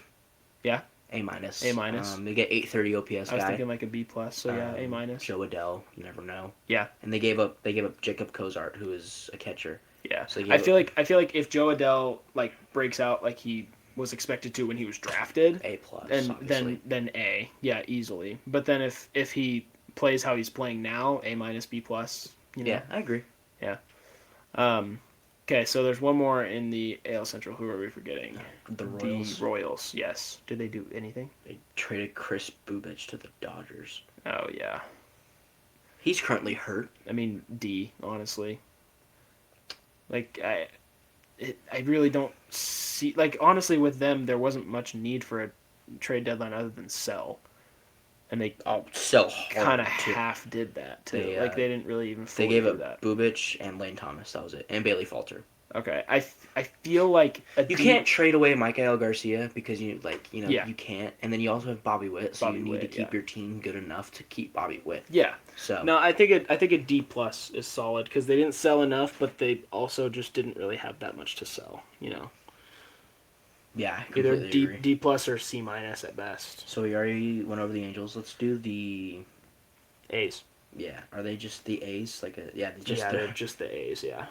Yeah. A minus. A minus. They get 830 OPS I was guy. thinking like a B plus. So yeah, A minus. Joe Adele, you never know. Yeah. And they gave up Jacob Cozart, who is a catcher. Yeah. So they I gave feel like if Joe Adele like breaks out like he was expected to when he was drafted, A plus. and obviously. then A, yeah, easily. But then if he plays how he's playing now, A minus, B plus. You know? Yeah, I agree. Okay, so there's one more in the AL Central. Who are we forgetting? The Royals. The Royals. Yes. Did they do anything? They traded Chris Bubich to the Dodgers. Oh yeah. He's currently hurt. I mean D, honestly. Like I really don't see like honestly with them there wasn't much need for a trade deadline other than sell, and they Oh, so hard. kind of too. half did that too. They, Like they didn't really even fully They gave do up that. Bubich and Lane Thomas. That was it. And Bailey Falter. Okay, I feel like You can't trade away Michael Garcia because Yeah. you can't. And then you also have Bobby Witt, so Bobby you need Witt, to keep yeah. your team good enough to keep Bobby Witt. Yeah. So No, I think a D plus is solid because they didn't sell enough, but they also just didn't really have that much to sell. You know, yeah, I either completely agree. D plus or C minus at best. So we already went over the Angels. Let's do the A's. yeah. Are they just the A's? They're They're just the A's. Yeah.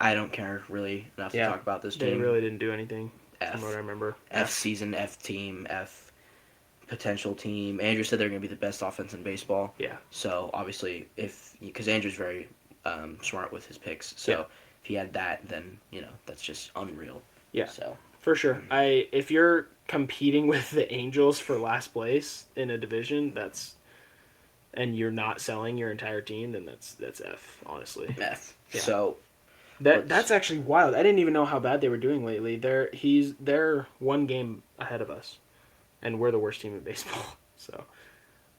I don't care really enough Yeah. to talk about this They team. really didn't do anything F. from what I remember. F season, F team, F potential team. Andrew said they're going to be the best offense in baseball. Yeah. So obviously, because Andrew's very smart with his picks, so Yeah. if he had that, then that's just unreal. Yeah. So For sure. If you're competing with the Angels for last place in a division, and you're not selling your entire team, then that's F, honestly. F. Yeah. So That's actually wild. I didn't even know how bad they were doing lately. They're 1 game ahead of us, and we're the worst team in baseball. So,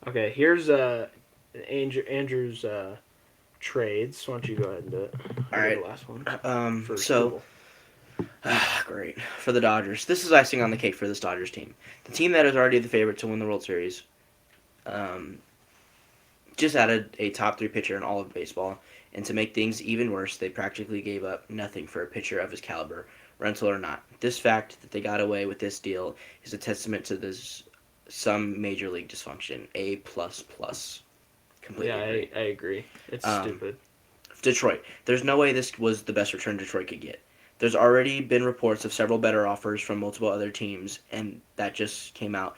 okay, here's Andrew's trades. Why don't you go ahead and do it? All right. The last one. For so Skubal. great for the Dodgers. This is icing on the cake for this Dodgers team. The team that is already the favorite to win the World Series. Just added a top 3 pitcher in all of baseball, and to make things even worse, they practically gave up nothing for a pitcher of his caliber, rental or not. This fact that they got away with this deal is a testament to some major league dysfunction. A plus plus. Completely Yeah, agree. I agree. It's stupid. Detroit. There's no way this was the best return Detroit could get. There's already been reports of several better offers from multiple other teams, and that just came out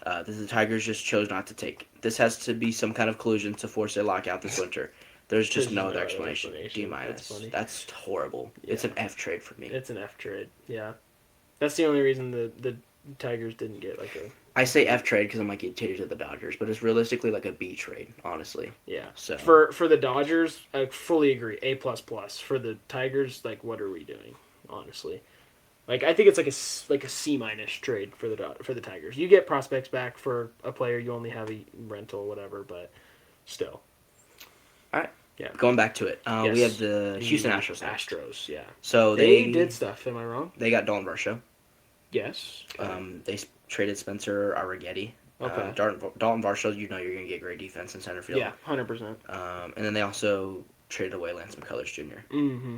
The Tigers just chose not to take. This has to be some kind of collusion to force a lockout this winter. There's just There's no no other other explanation. explanation. D That's minus. funny. That's horrible. It's Yeah. an F trade for me. It's an F trade. Yeah, that's the only reason the Tigers didn't get like a I say F trade because I'm like get traded to the Dodgers, but it's realistically like a B trade, honestly. yeah. So For the Dodgers, I fully agree. A plus plus. For the Tigers, like what are we doing? Honestly, like I think it's like a C minus trade for the Tigers. You get prospects back for a player. You only have a rental, whatever, but still. going back to it, we Yes. have the Houston Astros. Next. Astros, yeah. So They did stuff. Am I wrong? They got Dalton Varsho. Yes. They traded Spencer Arrighetti. Okay. Dalton Varsho, you know you're going to get great defense in center field. Yeah, 100%. And then they also traded away Lance McCullers Jr. Mm-hmm.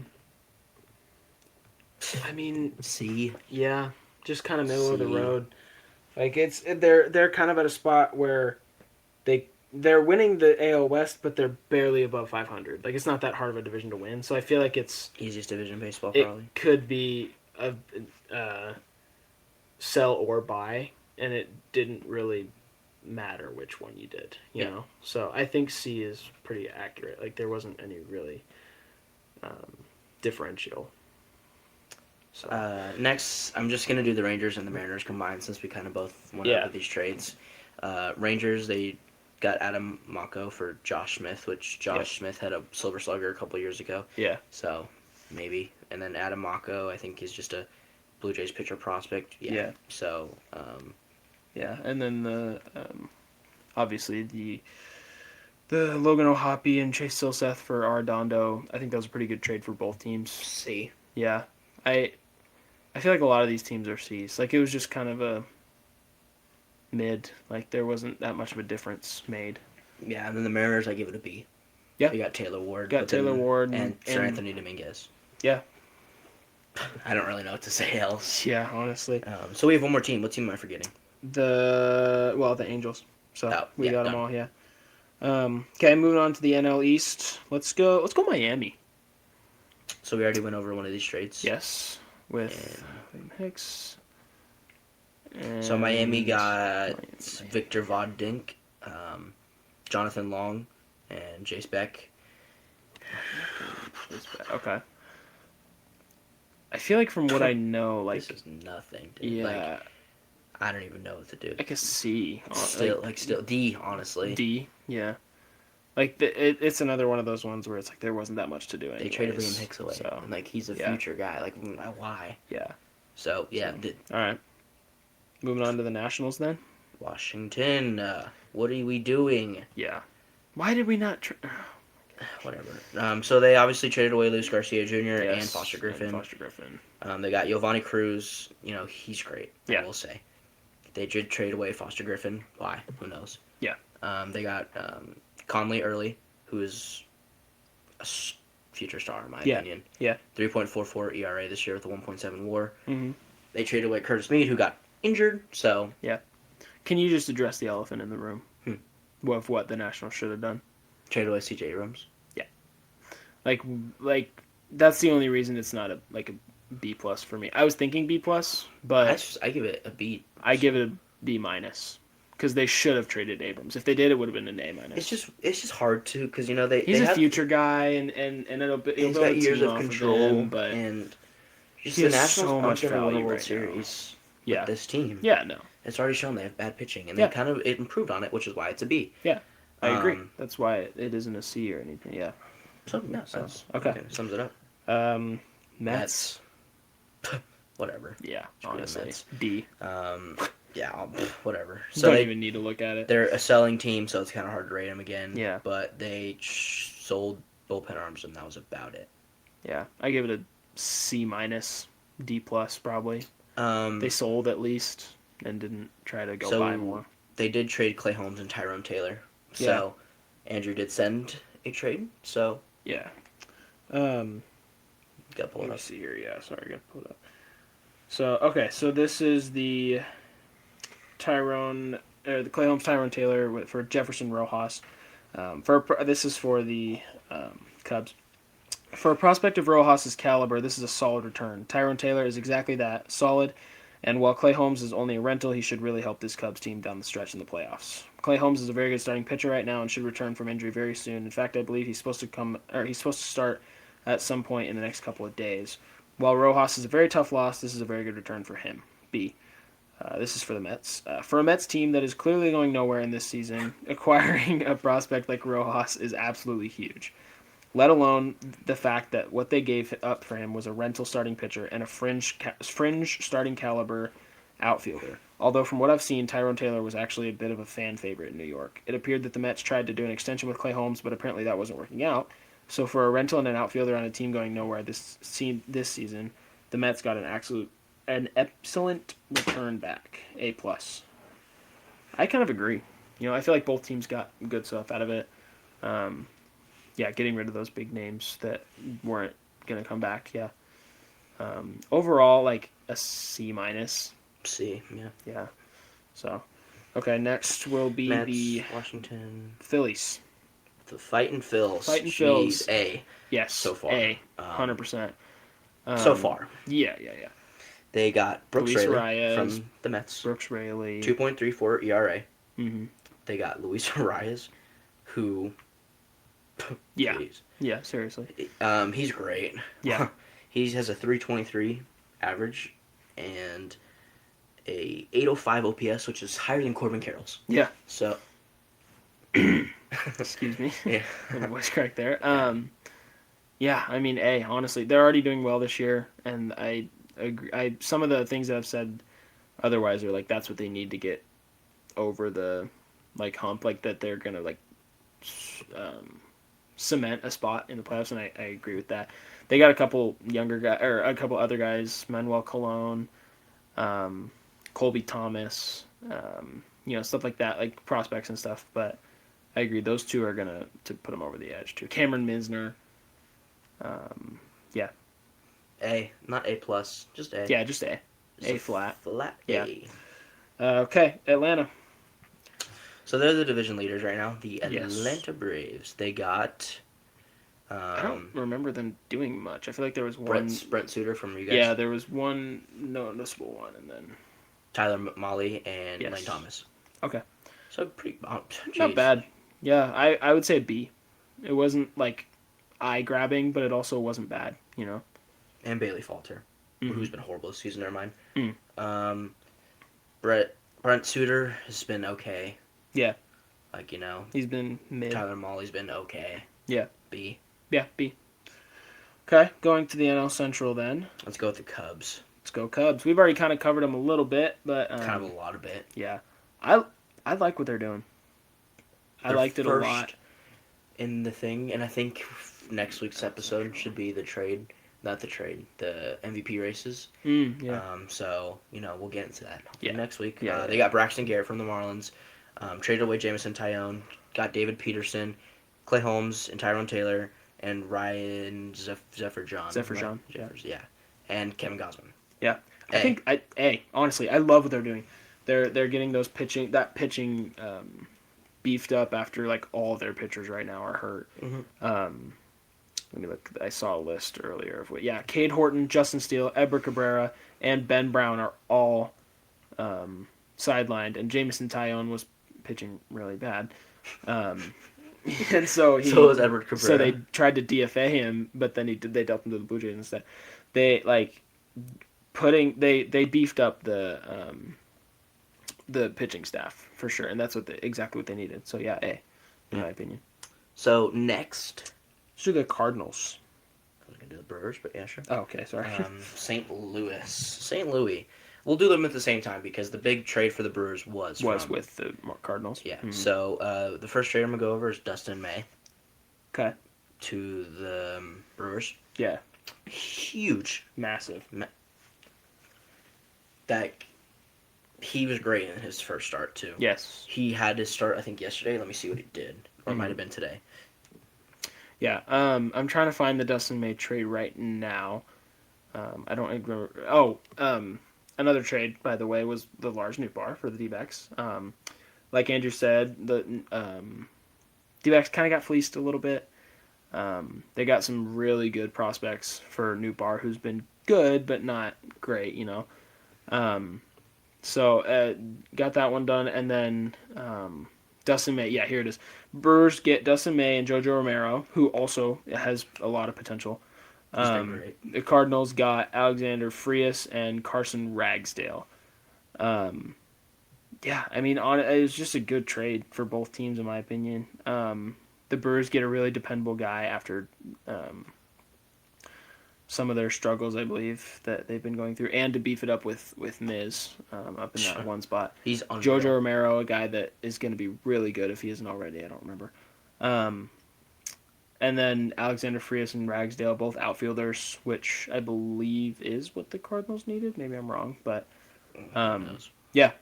I mean, C. yeah, just kind of middle of the See. road. Like they're kind of at a spot where they're winning the AL West, but they're barely above 500. Like it's not that hard of a division to win. So I feel like Easiest division in baseball, it probably. could be a sell or buy, and it didn't really matter which one you did. You Yeah. know, so I think C is pretty accurate. Like there wasn't any really differential. So Next, I'm just going to do the Rangers and the Mariners combined since we kind of both went Yeah. over these trades. Rangers, they got Adam Mako for Josh Smith, which Josh Smith had a Silver Slugger a couple years ago. yeah, So maybe. And then Adam Mako, I think, is just a Blue Jays pitcher prospect. Yeah. So, Yeah, and then the obviously the Logan O'Hoppe and Chase Silseth for Arredondo. I think that was a pretty good trade for both teams. C. Yeah, I feel like a lot of these teams are C's. Like it was just kind of a mid. Like there wasn't that much of a difference made. Yeah, and then the Mariners, I give it a B. Yeah. They got Taylor Ward. Got but then- Taylor Ward and Sir and- Anthony Dominguez. Yeah. I don't really know what to say else. Yeah, honestly, So we have one more team. What team am I forgetting? the Angels. So Oh, we yeah, got them done. all. Yeah. Okay, moving on to the NL East. Let's go Miami. So we already went over one of these trades. Yes, with William Hicks. So Miami And got Miami. Victor Voddink, Jonathan Long, and Jace Beck. Okay. I feel like from what I know, like This is nothing. Dude. yeah, Like, I don't even know what to do. like a C. Still D, honestly. D. Yeah. Like it's another one of those ones where it's like there wasn't that much to do. They traded anyways, Liam Hicks away. So And, like, he's a yeah. future guy. Like, why? yeah. So, yeah, So- All right. Moving on to the Nationals then. Washington, what are we doing? Yeah. Why did we not? Whatever. So they obviously traded away Luis Garcia Jr. and Yes, Foster Griffin. Foster Griffin. They got Giovanni Cruz. You know, he's great. Yeah. I will say. They did trade away Foster Griffin. Why? Who knows? Yeah. They got Conley early, who is a future star in my Yeah. opinion. Yeah. 3.44 ERA this year with a 1.7 WAR. Mm-hmm. They traded away Curtis Mead, who got injured. So Can you just address the elephant in the room? Hmm. Of what the Nationals should have done? traded away CJ Abrams. Like that's the only reason it's not a B plus for me. I was thinking B plus, but I give it a B. I give it a B minus because they should have traded Abrams. If they did, it would have been an A minus. It's just hard to because you know he's He's a future guy, and it'll be. He's he'll got build a years team of off control, him, but and just he the has Nationals so aren't much going to win a value World right now. Series yeah, with this team. yeah, no, It's already shown they have bad pitching, and Yeah. they kind of it improved on it, which is why it's a B. I agree. Um, That's why it isn't a C or anything. Yeah. So yeah, So, that's okay. Sums it up. Mets. Whatever. Yeah, Screw the honestly, Mets. D. Yeah, whatever. So Don't they, even need to look at it. they're a selling team, so it's kind of hard to rate them again. Yeah. But they sold bullpen arms, and that was about it. Yeah, I give it a C minus, D plus probably. They They sold at least and didn't try to go So- buy more. they did trade Clay Holmes and Tyrone Taylor. So Andrew did send a trade. So Yeah. got to pull Let it me up. see here. Yeah, sorry, I got to pull it up. So okay, so this is the the Clay Holmes Tyrone Taylor for Jefferson Rojas. This is for the Cubs. For a prospect of Rojas' caliber, this is a solid return. Tyrone Taylor is exactly that, solid. And while Clay Holmes is only a rental, he should really help this Cubs team down the stretch in the playoffs. Clay Holmes is a very good starting pitcher right now and should return from injury very soon. In fact, I believe he's supposed to start at some point in the next couple of days. While Rojas is a very tough loss, this is a very good return for him. B. This is for the Mets. For a Mets team that is clearly going nowhere in this season, acquiring a prospect like Rojas is absolutely huge. Let alone the fact that what they gave up for him was a rental starting pitcher and a fringe starting caliber outfielder. Although from what I've seen, Tyrone Taylor was actually a bit of a fan favorite in New York. It appeared that the Mets tried to do an extension with Clay Holmes, but apparently that wasn't working out. So for a rental and an outfielder on a team going nowhere this season, the Mets got an excellent return back. A+. I kind of agree. I feel like both teams got good stuff out of it. Getting rid of those big names that weren't going to come back, yeah. Overall, like a C-. C, yeah. Yeah. So, okay, next will be Mets, the Washington, Phillies. the Fightin' Phils. Fightin' Jeez, Phils. A. Yes. So far. A. 100%. So far. Yeah. They got Brooks Luis Raley Arias, from the Mets. Brooks Raley. 2.34 ERA. Mm-hmm. They got Luis Arias, who... Yeah. Jeez. Yeah, seriously. He's great. Yeah. He has a 323 average and a 805 OPS, which is higher than Corbin Carroll's. Yeah. So... Excuse me. Yeah. Little voice crack there. Yeah, I mean, A, honestly, they're already doing well this year, and I agree. Some of the things that I've said otherwise are like that's what they need to get over the hump, like that they're gonna cement a spot in the playoffs, and I agree with that. They got a couple younger guys or a couple other guys, Manuel Colon, Colby Thomas, stuff like that, like prospects and stuff. But I agree, those two are gonna to put them over the edge too. Cameron Misner. Yeah. A, not A+, just A. Yeah, just A. Just A flat. Flat Yeah. A. Okay, Atlanta. So they're the division leaders right now, the Yes. Atlanta Braves. They got I don't remember them doing much. I feel like there was one. Brent Suter from you guys. Yeah, there was one noticeable one, and then Tyler McMauley and Yes. Lane Thomas. Okay. So pretty... not jeez. bad. Yeah, I would say B. It wasn't eye-grabbing, but it also wasn't bad, And Bailey Falter, Mhm. who's been horrible this season, never mind. Mm. Brent Suter has been okay. Yeah. He's He's been mid. Tyler Molly's been okay. Yeah. B. Yeah, B. Okay, going to the NL Central then. Let's go with the Cubs. Let's go Cubs. We've already kind of covered them a little bit, but Kind of a lot of it. yeah, I like what they're doing. I They're liked it a first lot. in the thing, and I think next week's episode should be the MVP races. Yeah. So we'll get into that Yeah. next week. Yeah. They got Braxton Garrett from the Marlins. Traded away Jamison Tyone. Got David Peterson, Clay Holmes, and Tyrone Taylor, and Ryan Zephyr John. Yeah, and Kevin Gausman. Yeah. I A. think honestly, I love what they're doing. They're getting pitching beefed up after all their pitchers right now are hurt. Mhm. Let me look. I saw a list earlier of Cade Horton, Justin Steele, Edward Cabrera, and Ben Brown are all sidelined, and Jamison Tyone was pitching really bad. And so So was Edward Cabrera. So they tried to DFA him, but then they dealt him to the Blue Jays instead. They they beefed up the pitching staff for sure, and that's exactly what they needed. So yeah, A, in my opinion. So next, Let's do the Cardinals. I was gonna do the Brewers, but yeah, sure. Oh, okay, sorry. St. Louis. We'll do them at the same time because the big trade for the Brewers was with the Cardinals. Yeah. Mhm. So the first trade I'm gonna go over is Dustin May Okay. to the Brewers. Yeah. Huge. Massive. That he was great in his first start too. Yes. He had to start I think yesterday. Let me see what he did, or it might have been today. Yeah. I'm trying to find the Dustin May trade right now. I don't remember. Oh. Another trade, by the way, was the Lars Nootbaar for the D-backs. Like Andrew said, the D-backs kind of got fleeced a little bit. They got some really good prospects for Nootbaar, who's been good but not great, So got that one done, and then Dustin May. Yeah, here it is. Brewers get Dustin May and JoJo Romero, who also has a lot of potential. He's been great. The Cardinals got Alexander Frias and Carson Ragsdale. Yeah, I mean, it was just a good trade for both teams, in my opinion. The Brewers get a really dependable guy after some of their struggles, I believe, that they've been going through, and to beef it up with Miz up in that one spot. He's unreal. JoJo Romero, a guy that is going to be really good if he isn't already. I don't remember. And then Alexander Frias and Ragsdale, both outfielders, which I believe is what the Cardinals needed. Maybe I'm wrong, but yeah,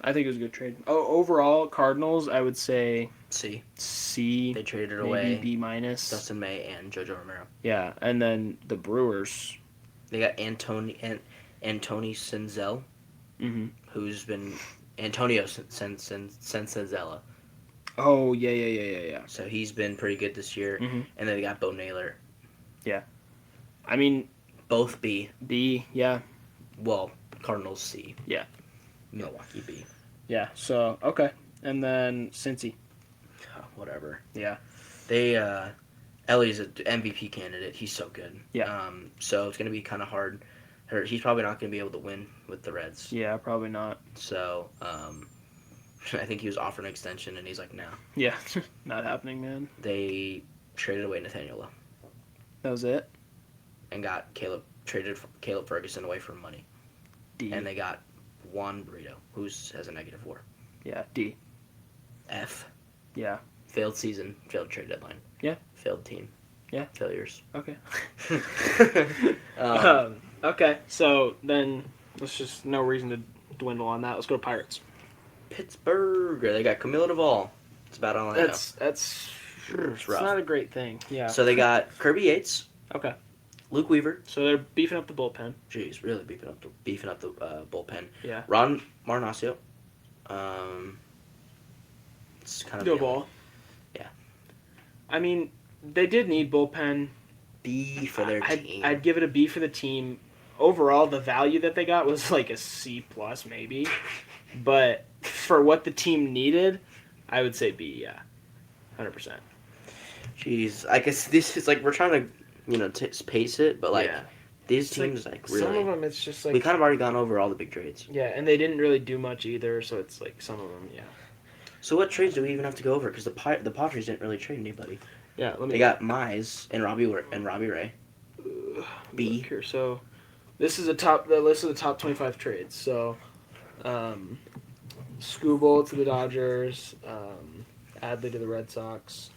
I think it was a good trade. Overall, Cardinals, I would say C. They traded maybe away B minus. Dustin May and JoJo Romero. Yeah, and then the Brewers. They got Antony Senzel, who's been Antonio Senzella. Oh yeah. So he's been pretty good this year. And then they got Bo Naylor. Yeah, I mean Both B. B. Yeah, Well, Cardinals C. Yeah. Milwaukee B. yeah. So okay, and then Cincy. Whatever. Yeah. They Ellie's an MVP candidate. He's so good. Yeah. So it's gonna be kind of hard. He's probably not gonna be able to win with the Reds. Yeah, probably not. So I think he was offered an extension, and he's like, no. Yeah, not happening, man. They traded away Nathaniel Lowe That was it. and traded Caleb Ferguson away for money, D. and they got Juan Burrito, who has a -4. Yeah, D. F. Yeah. Failed season, failed trade deadline. Yeah. Failed team. Yeah. Failures. Okay. Um, Okay, so then let's just no reason to dwindle on that. Let's go to Pirates. Pittsburgh. They got Camilo Duvall. That's about all I know. That's It's it's rough. not a great thing. Yeah. So they got Kirby Yates, Okay. Luke Weaver. So they're beefing up the bullpen. Jeez, really beefing up the bullpen. Yeah. Ron Marnacio. It's kind of the Duvall. only- Yeah. I mean, they did need bullpen. B for their team. I'd give it a B for the team. Overall, the value that they got was like a C plus maybe, but for what the team needed, I would say B. Yeah, 100%. Jeez, I guess this is like we're trying to pace it, but like Yeah. these It's like, teams like some of really. them it's just like We kind of already gone over all the big trades. yeah, and they didn't really do much either. So it's like some of them, yeah. So what trades do we even have to go over? Because the Padres didn't really trade anybody. Yeah, let me. They got Mize and Robbie Ray. B. Look here. So this is the list of the top 25 trades. So Skubal to the Dodgers, Adley to the Red Sox,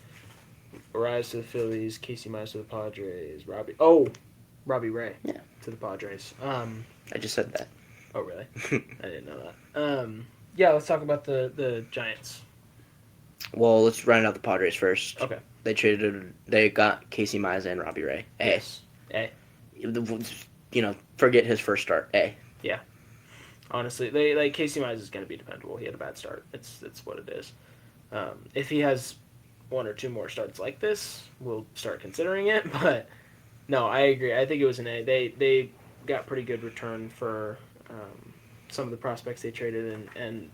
Arias to the Phillies, Casey Mize to the Padres, Robbie Ray Yeah. to the Padres. I just said that. Oh really? I didn't know that. Yeah, let's talk about the Giants. Well, let's round out the Padres first. Okay. They got Casey Mize and Robbie Ray. A. Yes. A. Forget his first start. A. Honestly, they like Casey Mize is going to be dependable. He had a bad start. It's what it is. If he has one or two more starts like this, we'll start considering it. But no, I agree. I think it was an A. They got pretty good return for some of the prospects they traded, and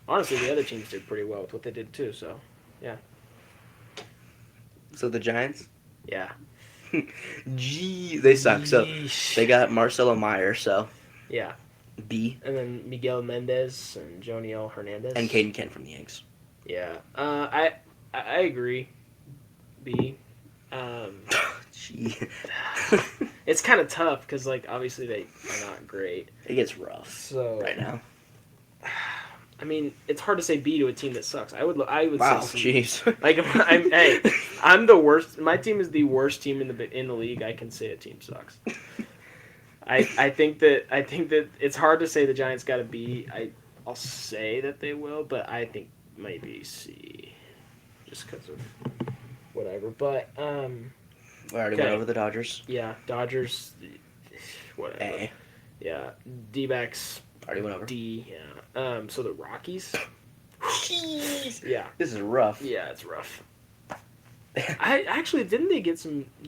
honestly, the other teams did pretty well with what they did too. So So the Giants? yeah, Gee, they suck. So they got Marcelo Meyer, so yeah, B. and then Miguel Mendez and Joniel Hernandez And Caden Kent from the Yanks. Yeah, I agree. B. Gee. It's kind of tough because, like, obviously they are not great. It gets rough So right now. I mean, it's hard to say B to a team that sucks. I would Wow, say C. jeez. Like, hey, I'm the worst. My team is the worst team in the league. I can say a team sucks. I think that it's hard to say the Giants got a B. I'll say that they will, but I think maybe C, just because of whatever. But We already went over the Dodgers. yeah, Dodgers, whatever. A. Yeah, D-backs. Already went over. D, yeah. So the Rockies. Jeez. Yeah. This is rough. Yeah, it's rough. Didn't they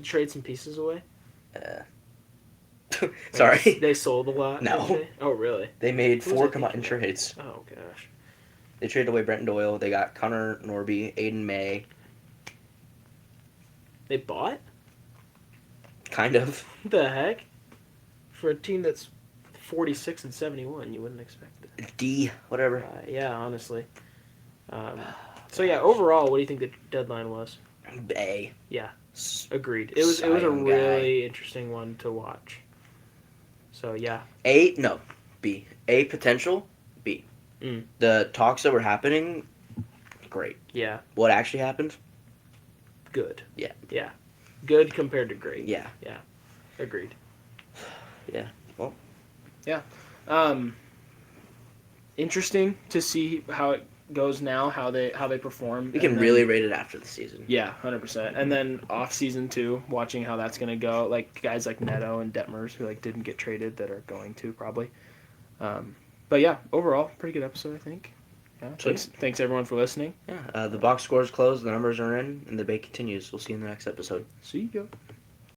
trade some pieces away? Sorry. They sold a lot. No. didn't they? Oh, really? They made Who was 4 I combined thinking of? trades. Oh, gosh. They traded away Brenton Doyle. They got Connor Norby, Aiden May. They bought? Kind of. What the heck? For a team that's 46 and 71, you wouldn't expect it. D, whatever. Yeah, honestly. So yeah, overall, what do you think the deadline was? A. Yeah. S- Agreed. It was Cy a Young guy. really interesting one to watch. So yeah, A, no. B. A, potential. B. Mm. The talks that were happening, great. yeah, What actually happened? good. Yeah. Yeah. Good compared to great. Yeah. Agreed. Interesting to see how it goes now, how they perform. We can and then- really rate it after the season. Yeah, 100%. And then off season too, watching how that's gonna go. Like guys like Neto and Detmers who like didn't get traded that are going to probably. But yeah, overall, pretty good episode I think. Yeah, thanks everyone for listening. Yeah. The box score is closed, the numbers are in, and the debate continues. We'll see you in the next episode. See you.